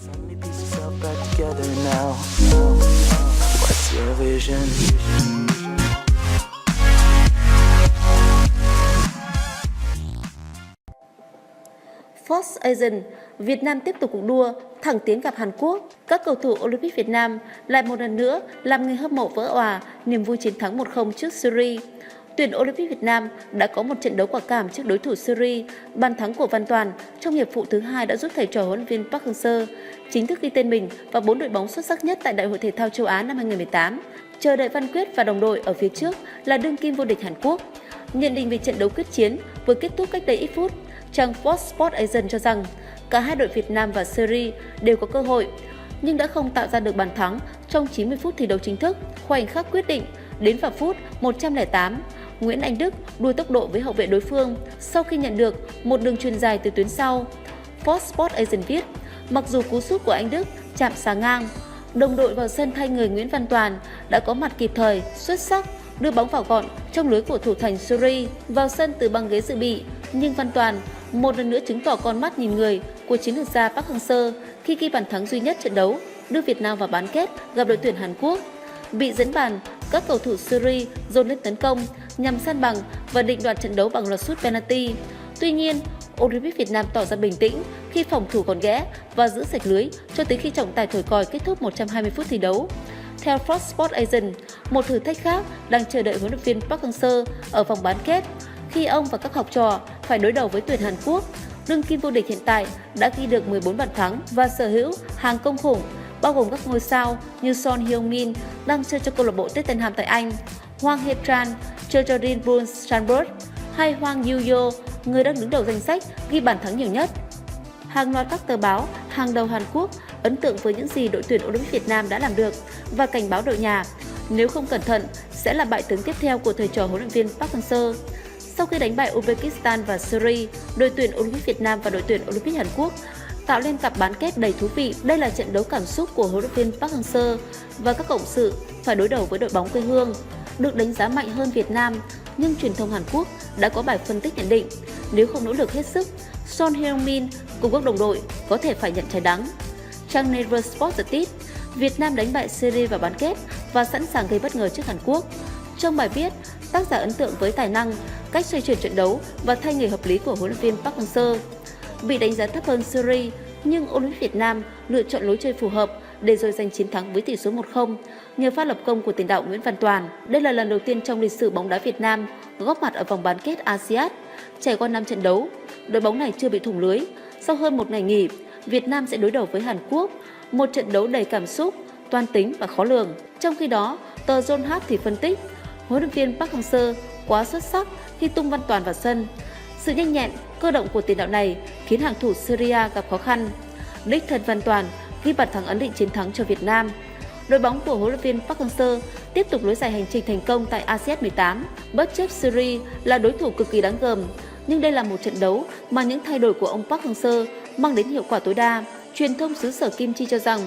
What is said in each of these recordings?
Many pieces all back together now. What's your vision? Fox Asian, Việt Nam tiếp tục cuộc đua, thẳng tiến gặp Hàn Quốc. Các cầu thủ Olympic Việt Nam lại một lần nữa làm người hâm mộ vỡ òa niềm vui chiến thắng 1-0 trước Syria. Tuyển Olympic Việt Nam đã có một trận đấu quả cảm trước đối thủ Syria. Bàn thắng của Văn Toàn trong hiệp phụ thứ 2 đã giúp thầy trò huấn luyện viên Park Hang-seo chính thức ghi tên mình vào 4 đội bóng xuất sắc nhất tại Đại hội thể thao châu Á năm 2018. Chờ đợi Văn Quyết và đồng đội ở phía trước là đương kim vô địch Hàn Quốc. Nhận định về trận đấu quyết chiến vừa kết thúc cách đây ít phút, trang Fox Sports Asian cho rằng cả hai đội Việt Nam và Syria đều có cơ hội, nhưng đã không tạo ra được bàn thắng trong 90 phút thi đấu chính thức. Khoảnh khắc quyết định đến vào phút 108, Nguyễn Anh Đức đua tốc độ với hậu vệ đối phương sau khi nhận được một đường chuyền dài từ tuyến sau. Fox Sports Asian viết, mặc dù cú sút của Anh Đức chạm xà ngang, đồng đội vào sân thay người Nguyễn Văn Toàn đã có mặt kịp thời, xuất sắc, đưa bóng vào gọn trong lưới của thủ thành Syria. Vào sân từ băng ghế dự bị, nhưng Văn Toàn một lần nữa chứng tỏ con mắt nhìn người của chiến lược gia Park Hang-seo khi ghi bàn thắng duy nhất trận đấu đưa Việt Nam vào bán kết gặp đội tuyển Hàn Quốc. Bị dẫn bàn, các cầu thủ Syria dồn lên tấn công nhằm san bằng và định đoạt trận đấu bằng loạt sút penalty. Tuy nhiên, Olympic Việt Nam tỏ ra bình tĩnh khi phòng thủ còn ghẽ và giữ sạch lưới cho tới khi trọng tài thổi còi kết thúc 120 phút thi đấu. Theo Fox Sports Asian, một thử thách khác đang chờ đợi huấn luyện viên Park Hang-seo ở vòng bán kết khi ông và các học trò phải đối đầu với tuyển Hàn Quốc. Đương kim vô địch hiện tại đã ghi được 14 bàn thắng và sở hữu hàng công khủng, bao gồm các ngôi sao như Son Heung-min đang chơi cho câu lạc bộ Tottenham tại Anh, Hwang Hae-tran chơi cho Red Bull Salzburg hay Hwang Yu-yo, người đang đứng đầu danh sách ghi bàn thắng nhiều nhất. Hàng loạt các tờ báo hàng đầu Hàn Quốc ấn tượng với những gì đội tuyển Olympic Việt Nam đã làm được và cảnh báo đội nhà nếu không cẩn thận sẽ là bại tướng tiếp theo của thầy trò huấn luyện viên Park Hang-seo. Sau khi đánh bại Uzbekistan và Syria, đội tuyển Olympic Việt Nam và đội tuyển Olympic Hàn Quốc tạo nên cặp bán kết đầy thú vị. Đây là trận đấu cảm xúc của huấn luyện viên Park Hang-seo và các cộng sự phải đối đầu với đội bóng quê hương. Được đánh giá mạnh hơn Việt Nam, nhưng truyền thông Hàn Quốc đã có bài phân tích nhận định nếu không nỗ lực hết sức, Son Heung-min cùng các đồng đội có thể phải nhận trái đắng. Trang Naver Sports giật tít, Việt Nam đánh bại Syria vào bán kết và sẵn sàng gây bất ngờ trước Hàn Quốc. Trong bài viết, tác giả ấn tượng với tài năng, cách xoay chuyển trận đấu và thay người hợp lý của huấn luyện viên Park Hang-seo. Bị đánh giá thấp hơn Syria, nhưng Olympic Việt Nam lựa chọn lối chơi phù hợp để rồi giành chiến thắng với tỷ số 1-0 nhờ pha lập công của tiền đạo Nguyễn Văn Toàn. Đây là lần đầu tiên trong lịch sử bóng đá Việt Nam góp mặt ở vòng bán kết ASEAN. Trải qua 5 trận đấu, đội bóng này chưa bị thủng lưới. Sau hơn một ngày nghỉ, Việt Nam sẽ đối đầu với Hàn Quốc, một trận đấu đầy cảm xúc, toan tính và khó lường. Trong khi đó, tờ John Hart thì phân tích, huấn luyện viên Park Hang-seo quá xuất sắc khi tung Văn Toàn vào sân. Sự nhanh nhẹn, cơ động của tiền đạo này khiến hàng thủ Syria gặp khó khăn. Đích thân Văn Toàn ghi bàn thắng ấn định chiến thắng cho Việt Nam. Đội bóng của huấn luyện viên Park Hang-seo tiếp tục nối dài hành trình thành công tại ASEAN 18, bất chấp Syria là đối thủ cực kỳ đáng gờm. Nhưng đây là một trận đấu mà những thay đổi của ông Park Hang-seo mang đến hiệu quả tối đa. Truyền thông xứ sở Kim Chi cho rằng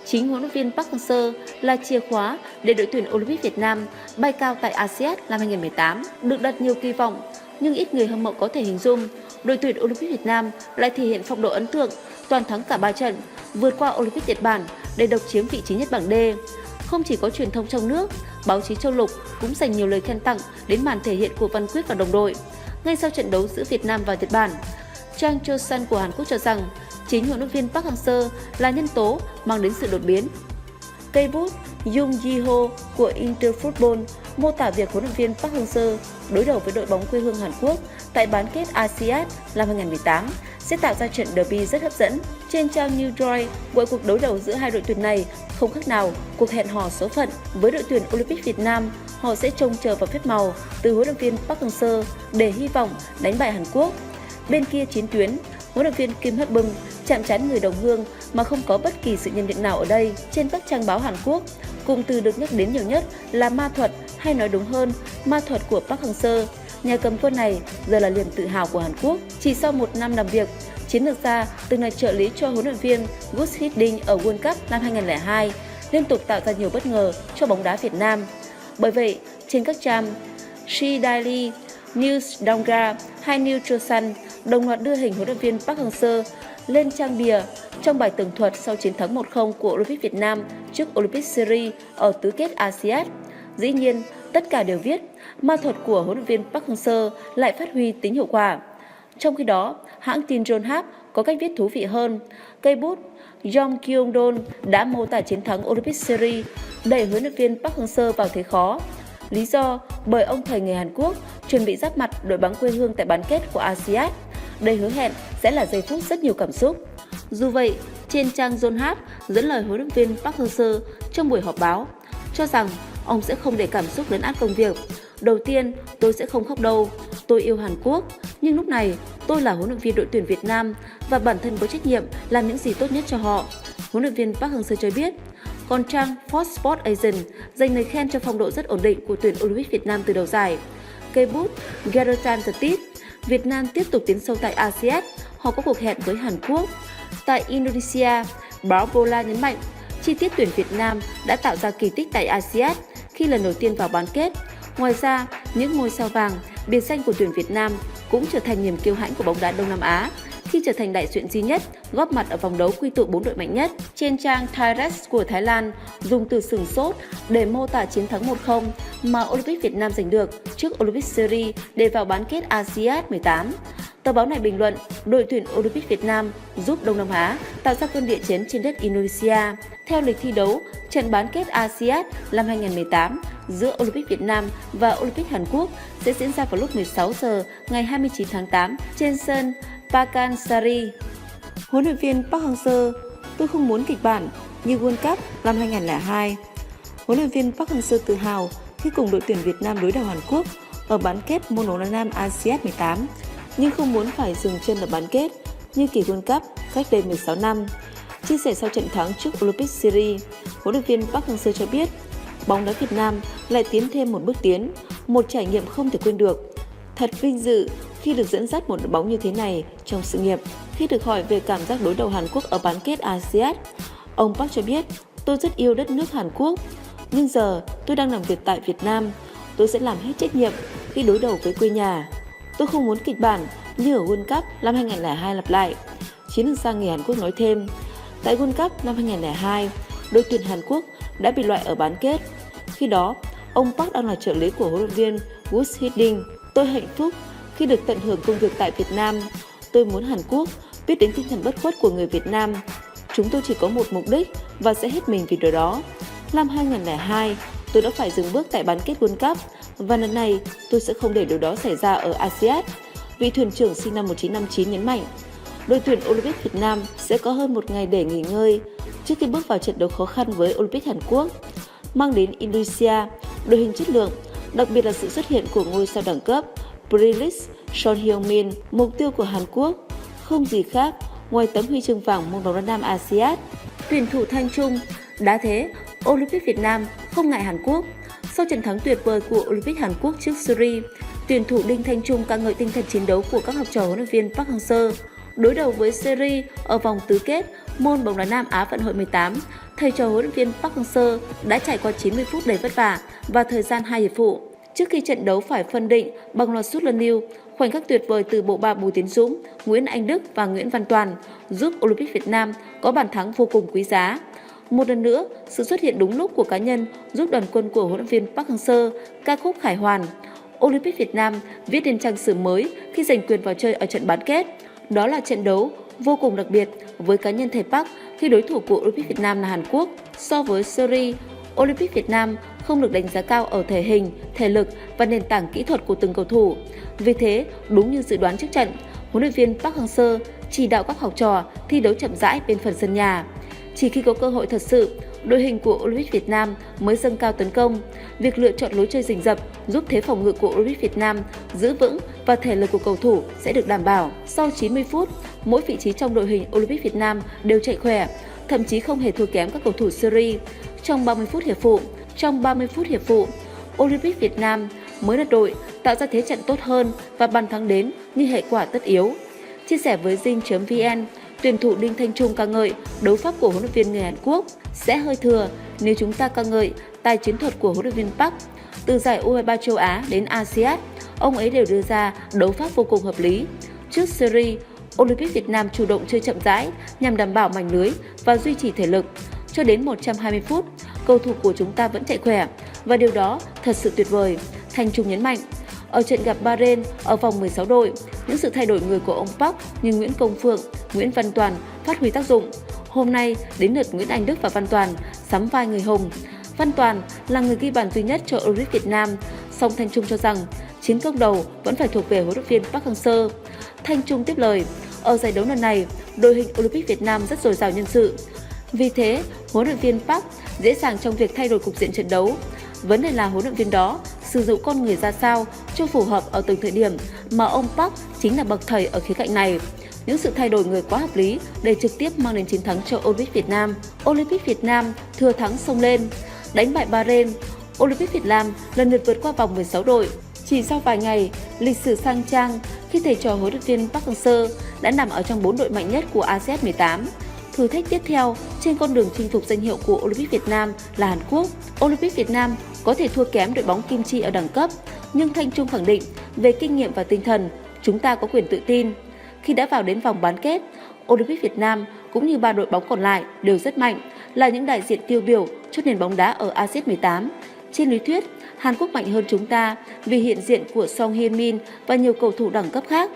chính huấn luyện viên Park Hang-seo là chìa khóa để đội tuyển Olympic Việt Nam bay cao tại ASEAN năm 2018. Được đặt nhiều kỳ vọng, nhưng ít người hâm mộ có thể hình dung đội tuyển Olympic Việt Nam lại thể hiện phong độ ấn tượng, toàn thắng cả 3 trận, vượt qua Olympic Nhật Bản để độc chiếm vị trí nhất bảng D. Không chỉ có truyền thông trong nước, báo chí châu lục cũng dành nhiều lời khen tặng đến màn thể hiện của Văn Quyết và đồng đội. Ngay sau trận đấu giữa Việt Nam và Nhật Bản, trang Chosun của Hàn Quốc cho rằng chính huấn luyện viên Park Hang-seo là nhân tố mang đến sự đột biến. Cây bút Jung Ji-ho của Interfootball mô tả việc huấn luyện viên Park Hang-seo đối đầu với đội bóng quê hương Hàn Quốc tại bán kết ASEAN năm 2018 sẽ tạo ra trận derby rất hấp dẫn. Trên trang New Joy, mọi cuộc đối đầu giữa hai đội tuyển này không khác nào cuộc hẹn hò số phận. Với đội tuyển Olympic Việt Nam, họ sẽ trông chờ vào phép màu từ huấn luyện viên Park Hang-seo để hy vọng đánh bại Hàn Quốc. Bên kia chiến tuyến, huấn luyện viên Kim Hất Bum chạm trán người đồng hương mà không có bất kỳ sự nhận định nào ở đây. Trên các trang báo Hàn Quốc, cụm từ được nhắc đến nhiều nhất là ma thuật, hay nói đúng hơn, ma thuật của Park Hang-seo. Nhà cầm quân này giờ là niềm tự hào của Hàn Quốc. Chỉ sau một năm làm việc, chiến lược gia từng là trợ lý cho huấn luyện viên Gus Hiddink ở World Cup năm 2002, liên tục tạo ra nhiều bất ngờ cho bóng đá Việt Nam. Bởi vậy, trên các trang She Daily, News Donga hay New Chosun đồng loạt đưa hình huấn luyện viên Park Hang-seo lên trang bìa trong bài tường thuật sau chiến thắng 1-0 của Olympic Việt Nam trước Olympic Syria ở tứ kết ASEAN. Dĩ nhiên, tất cả đều viết ma thuật của huấn luyện viên Park Hang-seo lại phát huy tính hiệu quả. Trong khi đó, hãng tin Yonhap có cách viết thú vị hơn. Cây bút Jong Kyung-don đã mô tả chiến thắng Olympic Syria đẩy huấn luyện viên Park Hang-seo vào thế khó. Lý do bởi ông thầy người Hàn Quốc chuẩn bị giáp mặt đội bóng quê hương tại bán kết của ASEAN. Đây hứa hẹn sẽ là giây phút rất nhiều cảm xúc. Dù vậy, trên trang Yonhap dẫn lời huấn luyện viên Park Hang-seo trong buổi họp báo cho rằng ông sẽ không để cảm xúc lấn át công việc. Đầu tiên, tôi sẽ không khóc đâu. Tôi yêu Hàn Quốc, nhưng lúc này tôi là huấn luyện viên đội tuyển Việt Nam và bản thân có trách nhiệm làm những gì tốt nhất cho họ. Huấn luyện viên Park Hang-seo cho biết. Còn trang Fox Sports Asian dành lời khen cho phong độ rất ổn định của tuyển Olympic Việt Nam từ đầu giải. Cây bút Geratan Tip, Việt Nam tiếp tục tiến sâu tại ASEAN, họ có cuộc hẹn với Hàn Quốc. Tại Indonesia, báo Bola nhấn mạnh chi tiết tuyển Việt Nam đã tạo ra kỳ tích tại ASEAN khi lần đầu tiên vào bán kết. Ngoài ra, những ngôi sao vàng, biệt danh của tuyển Việt Nam cũng trở thành niềm kiêu hãnh của bóng đá Đông Nam Á khi trở thành đại diện duy nhất góp mặt ở vòng đấu quy tụ 4 đội mạnh nhất. Trên trang Thairas của Thái Lan dùng từ sửng sốt để mô tả chiến thắng 1-0 mà Olympic Việt Nam giành được trước Olympic Syria để vào bán kết ASEAN 18. Tờ báo này bình luận đội tuyển Olympic Việt Nam giúp Đông Nam Á tạo ra cơn địa chấn trên đất Indonesia. Theo lịch thi đấu, trận bán kết ASEAN năm 2018 giữa Olympic Việt Nam và Olympic Hàn Quốc sẽ diễn ra vào lúc 16 giờ ngày 29 tháng 8 trên sân Pakansari. Huấn luyện viên Park Hang-seo, tôi không muốn kịch bản như World Cup năm 2002. Huấn luyện viên Park Hang-seo tự hào khi cùng đội tuyển Việt Nam đối đầu Hàn Quốc ở bán kết môn bóng đá nam ASEAN 18, nhưng không muốn phải dừng chân ở bán kết như kỳ World Cup cách đây 16 năm. Chia sẻ sau trận thắng trước Olympic Syria, huấn luyện viên Park Hang-seo cho biết bóng đá Việt Nam lại tiến thêm một bước tiến, một trải nghiệm không thể quên được. Thật vinh dự khi được dẫn dắt một đội bóng như thế này trong sự nghiệp. Khi được hỏi về cảm giác đối đầu Hàn Quốc ở bán kết ASEAN, ông Park cho biết, tôi rất yêu đất nước Hàn Quốc, nhưng giờ tôi đang làm việc tại Việt Nam. Tôi sẽ làm hết trách nhiệm khi đối đầu với quê nhà. Tôi không muốn kịch bản như ở World Cup năm 2002 lặp lại. Chiến lược gia người Hàn Quốc nói thêm, tại World Cup năm 2002, đội tuyển Hàn Quốc đã bị loại ở bán kết. Khi đó, ông Park đang là trợ lý của huấn luyện viên Gus Hiddink. Tôi hạnh phúc khi được tận hưởng công việc tại Việt Nam. Tôi muốn Hàn Quốc biết đến tinh thần bất khuất của người Việt Nam. Chúng tôi chỉ có một mục đích và sẽ hết mình vì điều đó. Năm 2002, tôi đã phải dừng bước tại bán kết World Cup và lần này tôi sẽ không để điều đó xảy ra ở ASEAN. Vị thuyền trưởng sinh năm 1959 nhấn mạnh, đội tuyển Olympic Việt Nam sẽ có hơn một ngày để nghỉ ngơi trước khi bước vào trận đấu khó khăn với Olympic Hàn Quốc. Mang đến Indonesia đội hình chất lượng, đặc biệt là sự xuất hiện của ngôi sao đẳng cấp Prilis Son Heung-min. Mục tiêu của Hàn Quốc không gì khác ngoài tấm huy chương vàng môn bóng đá nam ASEAN. Tuyển thủ Thanh Trung đá thế Olympic Việt Nam không ngại Hàn Quốc. Sau trận thắng tuyệt vời của Olympic Hàn Quốc trước Syria, tuyển thủ Đinh Thanh Trung ca ngợi tinh thần chiến đấu của các học trò huấn luyện viên Park Hang-seo. Đối đầu với Syria ở vòng tứ kết môn bóng đá nam Á vận hội 18, thầy trò huấn luyện viên Park Hang-seo đã trải qua 90 phút đầy vất vả và thời gian 2 hiệp phụ. Trước khi trận đấu phải phân định bằng loạt sút luân lưu, khoảnh khắc tuyệt vời từ bộ ba Bùi Tiến Dũng, Nguyễn Anh Đức và Nguyễn Văn Toàn giúp Olympic Việt Nam có bàn thắng vô cùng quý giá. Một lần nữa, sự xuất hiện đúng lúc của cá nhân giúp đoàn quân của huấn luyện viên Park Hang-seo ca khúc khải hoàn. Olympic Việt Nam viết nên trang sử mới khi giành quyền vào chơi ở trận bán kết. Đó là trận đấu vô cùng đặc biệt với cá nhân thầy Park khi đối thủ của Olympic Việt Nam là Hàn Quốc. So với Syria, Olympic Việt Nam không được đánh giá cao ở thể hình, thể lực và nền tảng kỹ thuật của từng cầu thủ. Vì thế, đúng như dự đoán trước trận, huấn luyện viên Park Hang-seo chỉ đạo các học trò thi đấu chậm rãi bên phần sân nhà. Chỉ khi có cơ hội thật sự, đội hình của Olympic Việt Nam mới dâng cao tấn công. Việc lựa chọn lối chơi rình rập giúp thế phòng ngự của Olympic Việt Nam giữ vững và thể lực của cầu thủ sẽ được đảm bảo. Sau 90 phút, mỗi vị trí trong đội hình Olympic Việt Nam đều chạy khỏe, thậm chí không hề thua kém các cầu thủ Syria. Trong 30 phút hiệp phụ, Olympic Việt Nam mới là đội tạo ra thế trận tốt hơn và bàn thắng đến như hệ quả tất yếu. Chia sẻ với Zing.vn, tuyển thủ Đinh Thanh Trung ca ngợi đấu pháp của huấn luyện viên người Hàn Quốc sẽ hơi thừa nếu chúng ta ca ngợi tài chiến thuật của huấn luyện viên Park. Từ giải U23 châu Á đến ASEAN, ông ấy đều đưa ra đấu pháp vô cùng hợp lý. Trước Syria, Olympic Việt Nam chủ động chơi chậm rãi nhằm đảm bảo mảnh lưới và duy trì thể lực. Cho đến 120 phút, cầu thủ của chúng ta vẫn chạy khỏe và điều đó thật sự tuyệt vời, Thanh Trung nhấn mạnh. Ở trận gặp Bahrain ở vòng 16 đội, những sự thay đổi người của ông Park như Nguyễn Công Phượng, Nguyễn Văn Toàn phát huy tác dụng. Hôm nay đến lượt Nguyễn Anh Đức và Văn Toàn sắm vai người hùng. Văn Toàn là người ghi bàn duy nhất cho Olympic Việt Nam, song Thanh Trung cho rằng chiến công đầu vẫn phải thuộc về huấn luyện viên Park Hang-seo. Thanh Trung tiếp lời, ở giải đấu lần này, đội hình Olympic Việt Nam rất dồi dào nhân sự. Vì thế, huấn luyện viên Park dễ dàng trong việc thay đổi cục diện trận đấu. Vấn đề là huấn luyện viên đó sử dụng con người ra sao cho phù hợp ở từng thời điểm, mà ông Park chính là bậc thầy ở khía cạnh này. Những sự thay đổi người quá hợp lý để trực tiếp mang đến chiến thắng cho Olympic Việt Nam. Olympic Việt Nam thừa thắng xông lên, đánh bại Bahrain. Olympic Việt Nam lần lượt vượt qua vòng 16 đội. Chỉ sau vài ngày, lịch sử sang trang khi thầy trò huấn luyện viên Park Hang-seo đã nằm ở trong 4 đội mạnh nhất của ASEAN 18. Thử thách tiếp theo trên con đường chinh phục danh hiệu của Olympic Việt Nam là Hàn Quốc. Olympic Việt Nam có thể thua kém đội bóng Kim Chi ở đẳng cấp, nhưng Thanh Trung khẳng định về kinh nghiệm và tinh thần, chúng ta có quyền tự tin. Khi đã vào đến vòng bán kết, Olympic Việt Nam cũng như 3 đội bóng còn lại đều rất mạnh, là những đại diện tiêu biểu cho nền bóng đá ở ASEAN 18. Trên lý thuyết, Hàn Quốc mạnh hơn chúng ta vì hiện diện của Song Hye-min và nhiều cầu thủ đẳng cấp khác.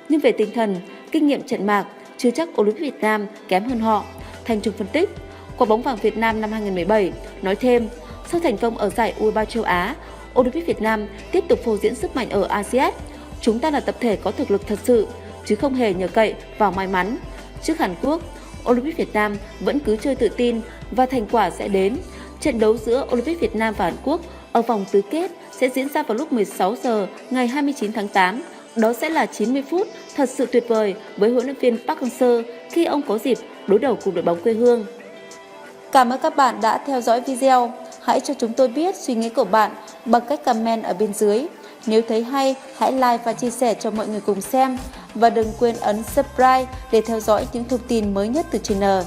Nhưng về tinh thần, kinh nghiệm trận mạc, chưa chắc Olympic Việt Nam kém hơn họ, Thanh Trung phân tích. Quả bóng vàng Việt Nam năm 2017 nói thêm, sau thành công ở giải U23 châu Á, Olympic Việt Nam tiếp tục phô diễn sức mạnh ở ASEAN. Chúng ta là tập thể có thực lực thật sự, chứ không hề nhờ cậy vào may mắn. Trước Hàn Quốc, Olympic Việt Nam vẫn cứ chơi tự tin và thành quả sẽ đến. Trận đấu giữa Olympic Việt Nam và Hàn Quốc ở vòng tứ kết sẽ diễn ra vào lúc 16 giờ ngày 29 tháng 8. Đó sẽ là 90 phút thật sự tuyệt vời với huấn luyện viên Park Hang-seo khi ông có dịp đối đầu cùng đội bóng quê hương. Cảm ơn các bạn đã theo dõi video. Hãy cho chúng tôi biết suy nghĩ của bạn bằng cách comment ở bên dưới. Nếu thấy hay, hãy like và chia sẻ cho mọi người cùng xem. Và đừng quên ấn subscribe để theo dõi những thông tin mới nhất từ channel.